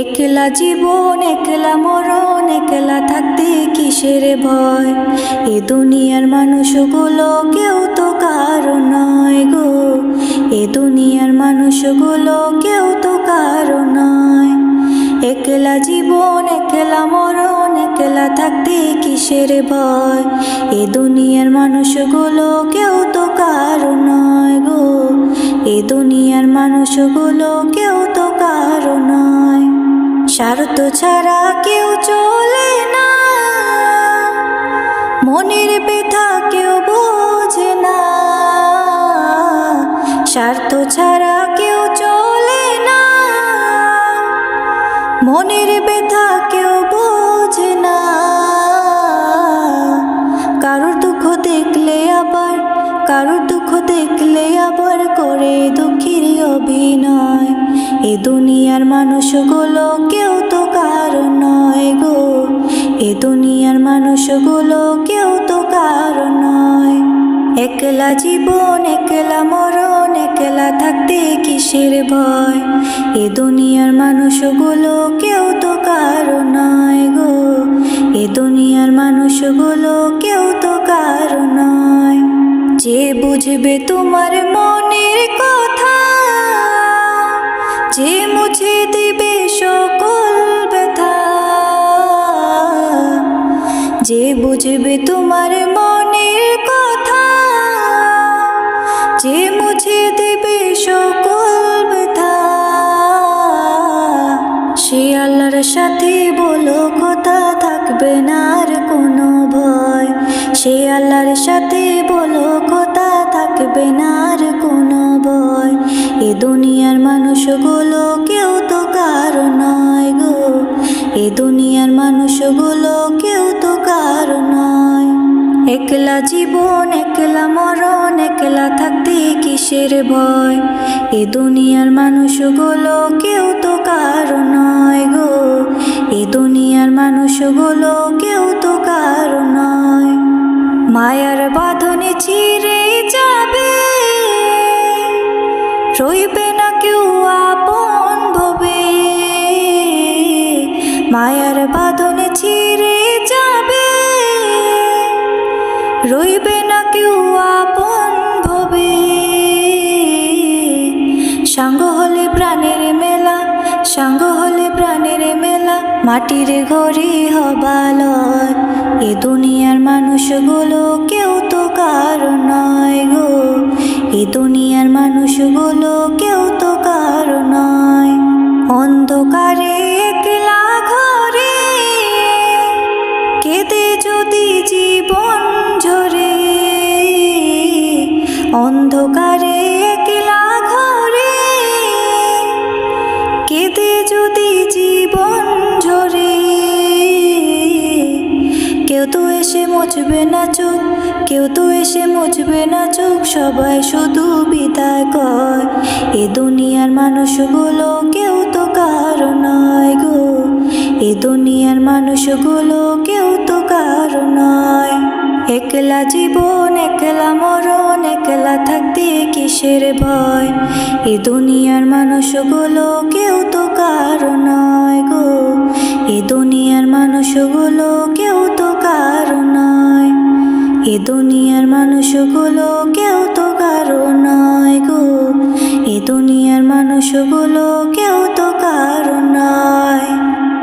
একলা জীবন একলা মরণ, একলা থাকতে কিসের ভয়। এ দুনিয়ার মানুষগুলো কেউ তো কারো নয় গো, এ দুনিয়ার মানুষগুলো কেউ তো কারো নয়। একলা জীবন একলা মরণ, একলা থাকতে কিসের ভয়। এ দুনিয়ার মানুষগুলো কেউ তো কারো নয় গো, এ দুনিয়ার মানুষগুলো কেউ তো কারো নয়। স্বার্থ ছাড়া কেউ চলে না, মনের ব্যথা কেউ বোঝে না। স্বার্থ ছাড়া কেউ চলে না, মনের ব্যথা কেউ বোঝে না। কারোর দুঃখ দেখলে আবার, কারোর দুঃখ দেখলে আবার করে দুঃখের অভিনয়। এ দুনিয়ার মানুষগুলো কেউ তো কারো নয় গো, এ দুনিয়ার মানুষগুলো কেউ তো কারো নয়। একলা জীবন একলা মরণ, একলা থাকতে কিসের ভয়। এ দুনিয়ার মানুষগুলো কেউ তো কারো নয় গো, এ দুনিয়ার মানুষগুলো কেউ তো কারো নয়। যে বুঝবে তোমার মনের কথা, যে মুছে দিবে সকল ব্যথা। যে বুঝবে তোমার মনের কথা, যে মুছে দেবে সকল ব্যথা। সে আল্লাহর সাথে বলো কথা, থাকবে না আর কোনো ভয়। সে আল্লাহর সাথে বলো কথা, থাকবে না আর কোনো ভয়। এ দুনিয়ার মানুষগুলো কেউ তো কারো নয় গো, এ দুনিয়ার মানুষগুলো কেউ তো কারো নয়। একলা জীবন একলা মরণ, একলা থাকতে কিসের ভয়। এ দুনিয়ার মানুষগুলো কেউ তো কারো নয় গো, এ দুনিয়ার মানুষগুলো কেউ তো কারো নয়। মায়ার বাঁধনে ছিঁড়ে যাবে, রইবে না কেউ আপন ভবে। মায়ার বাঁধনে ছিঁড়ে যাবে, রইবে না কেউ আপন ভবে। সাঙ্গ হলে প্রাণের মেলা, সাঙ্গ হলে প্রাণের মেলা, মাটির ঘরে হবালয়। এ দুনিয়ার মানুষগুলো কেউ তো কারো নয় গো, এ দুনিয়ার মানুষগুলো কেউ তো কারো নয়। অন্ধকারে একলা ঘরে কেঁদে যদি জীবন ঝরে, অন্ধকারে একলা ঘরে কেঁদে যদি জীবন ঝরে। কেউ তো এসে মুছবে না চোখ, কেউ তো এসে মুছবে না চোখ, সবাই শুধু বিদায় কয়। এ দুনিয়ার মানুষগুলো কেউ তো কারো নয় গো, এ দুনিয়ার মানুষগুলো কেউ তো কারো নয়। একলা জীবন একলা মরণ, একলা থাকতে কিসের ভয়। এ দুনিয়ার মানুষগুলো কেউ তো কারো নয় গো, এ দুনিয়ার মানুষগুলো কেউ তো কারো নয়। এ দুনিয়ার মানুষগুলো কেউ তো কারো নয় গো, এ দুনিয়ার মানুষগুলো